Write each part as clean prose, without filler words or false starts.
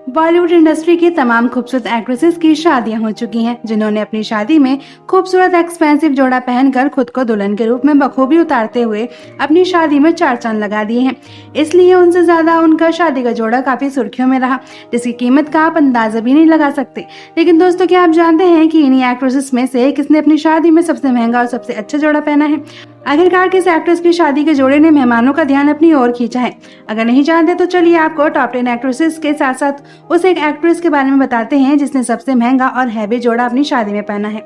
Bollywood industry की तमाम खूबसूरत एक्ट्रेसेस की शादियां हो चुकी हैं, जिन्होंने अपनी शादी में खूबसूरत एक्सपेंसिव जोड़ा पहनकर खुद को दुल्हन के रूप में बखूबी उतारते हुए अपनी शादी में चार चांद लगा दिए हैं। इसलिए उनसे ज्यादा उनका शादी का जोड़ा काफी सुर्खियों में रहा, जिसकी कीमत का आप अंदाजा भी नहीं लगा सकते। लेकिन दोस्तों, क्या आप जानते हैं कि इन्हीं एक्ट्रेसेस में से किसने अपनी शादी में सबसे महंगा और सबसे अच्छा जोड़ा पहना है? आखिरकार किस एक्ट्रेस की शादी के जोड़े ने मेहमानों का ध्यान अपनी ओर खींचा है? अगर नहीं जानते तो चलिए आपको टॉप 10 एक्ट्रेसेस के साथ साथ उस एक एक्ट्रेस के बारे में बताते हैं जिसने सबसे महंगा और हैवी जोड़ा अपनी शादी में पहना है।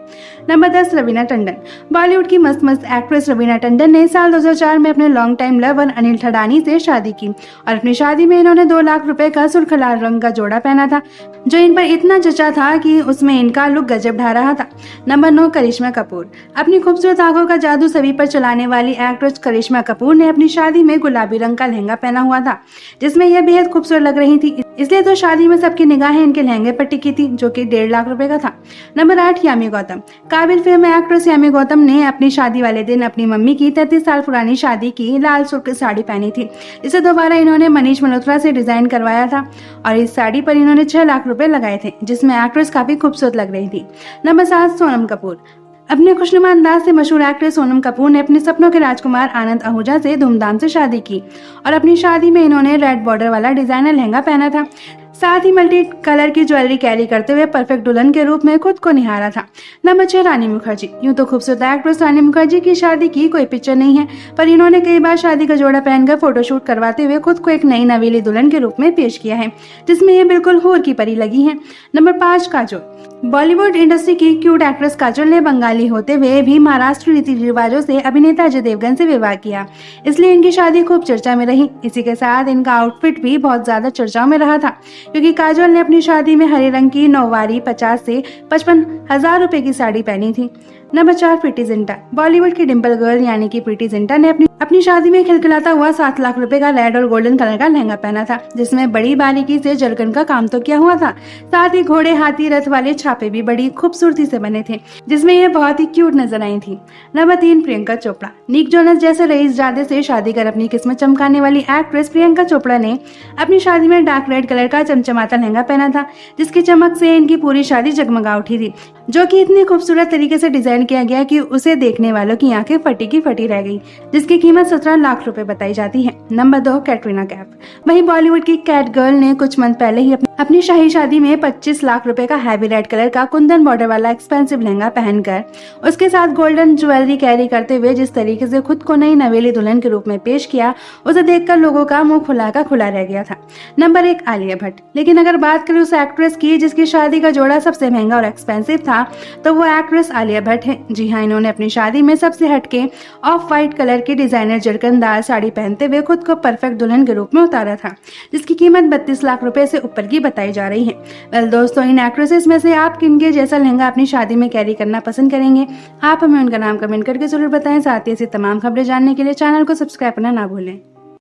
नंबर 10, रवीना टंडन। बॉलीवुड की मस्त मस्त एक्ट्रेस रवीना टंडन ने साल 2004 में अपने लॉन्ग टाइम लवर अनिल ठडानी से शादी की और अपनी शादी में इन्होंने 2 लाख रुपए का सुर्ख लाल रंग का जोड़ा पहना था, जो इन पर इतना जचा था कि उसमें इनका लुक गजब ढा रहा था। नंबर 9, करिश्मा कपूर। अपनी खूबसूरत आंखों का जादू सभी पर चलाने वाली एक्ट्रेस करिश्मा कपूर ने अपनी शादी में गुलाबी रंग का लहंगा पहना हुआ था, जिसमें यह बेहद खूबसूरत लग रही थी। इसलिए तो शादी में सबकी निगाहें इनके लहंगे पर टिकी थी, जो कि 1.5 लाख रुपए का था। नंबर 8, यामी गौतम। काबिल फिल्म एक्ट्रेस यामी गौतम ने अपनी शादी वाले दिन अपनी मम्मी की 33 साल पुरानी शादी की लाल सुर्ख साड़ी पहनी थी, जिसे दोबारा इन्होंने मनीष मल्होत्रा से डिजाइन करवाया था और इस साड़ी पर इन्होंने 6 लाख रुपए लगाए थे, जिसमें एक्ट्रेस काफी खूबसूरत लग रही थी। नंबर 7, सोनम कपूर। अपने खुशनुमा अंदाज से मशहूर एक्ट्रेस सोनम कपूर ने अपने सपनों के राजकुमार आनंद आहूजा से धूमधाम से शादी की और अपनी शादी में इन्होंने रेड बॉर्डर वाला डिजाइनर लहंगा पहना था। साथ ही मल्टी कलर की ज्वेलरी कैरी करते हुए परफेक्ट दुल्हन के रूप में खुद को निहारा था। नंबर 6, रानी मुखर्जी। यूं तो खूबसूरत एक्ट्रेस रानी मुखर्जी की शादी की कोई पिक्चर नहीं है, पर इन्होंने कई बार शादी का जोड़ा पहनकर फोटोशूट करवाते हुए खुद को एक नई नवेली दुल्हन के रूप में पेश किया है, जिसमें ये बिल्कुल हूर की परी लगी है। नंबर 5, काजोल। बॉलीवुड इंडस्ट्री की क्यूट एक्ट्रेस काजोल ने बंगाली होते हुए भी महाराष्ट्र रीति रिवाजों से अभिनेता अजय देवगन से विवाह किया, इसलिए इनकी शादी खूब चर्चा में रही। इसी के साथ इनका आउटफिट भी बहुत ज्यादा चर्चाओं में रहा था, क्योंकि काजोल ने अपनी शादी में हरे रंग की नौवारी 50 से 55 हजार रुपए की साड़ी पहनी थी। नंबर 4, प्रीति जिंटा। बॉलीवुड की डिम्पल गर्ल यानी कि प्रीति जिंटा ने अपनी शादी में खिलखिलाता हुआ 7 लाख रुपए का रेड और गोल्डन कलर का लहंगा पहना था, जिसमें बड़ी बारीकी से जरकन का काम तो किया हुआ था। साथ ही घोड़े हाथी रथ वाले छापे भी बड़ी खूबसूरती से बने थे, जिसमें ये बहुत ही क्यूट नजर आई थी। Number 3, Priyanka Chopra. Nick Jonas जैसे रईसजादे से शादी कर अपनी किस्मत चमकाने वाली एक्ट्रेस प्रियंका चोपड़ा ने अपनी शादी में डार्क रेड कलर का चमचमाता लहंगा पहना था, जिसकी चमक से इनकी पूरी शादी जगमगा उठी थी, जो कि इतनी खूबसूरत तरीके से डिजाइन किया गया कि उसे देखने वालों की आंखें फटी की फटी रह गई, जिसकी कीमत 17 लाख रुपए बताई जाती है। नंबर 2, कैटरीना कैफ। वहीं बॉलीवुड की कैट गर्ल ने कुछ मंथ पहले ही अपनी शाही शादी में 25 लाख रुपए का हैवी रेड कलर का कुंदन बॉर्डर वाला एक्सपेंसिव लहंगा पहनकर उसके साथ गोल्डन ज्वेलरी कैरी करते हुए जिस तरीके से खुद को नई नवेली दुल्हन के रूप में पेश किया, उसे देखकर लोगों का मुंह खुला का खुला रह गया था। नंबर 1, आलिया भट्ट। लेकिन अगर बात करें उस एक्ट्रेस की जिसकी शादी का जोड़ा सबसे महंगा और एक्सपेंसिव था, तो वो एक्ट्रेस आलिया भट्ट है। जी हाँ, इन्होंने अपनी शादी में सबसे हटके ऑफ व्हाइट कलर की डिजाइनर जरकनदार साड़ी पहनते हुए खुद को परफेक्ट दुल्हन के रूप में उतारा था, जिसकी कीमत 32 लाख रुपए से ऊपर की बताई जा रही है। वेल दोस्तों, इन एक्ट्रेसेस में से आप किनके जैसा लहंगा अपनी शादी में कैरी करना पसंद करेंगे? आप हमें उनका नाम कमेंट करके जरूर बताएं। साथ ही ऐसी तमाम खबरें जानने के लिए चैनल को सब्सक्राइब करना ना भूलें।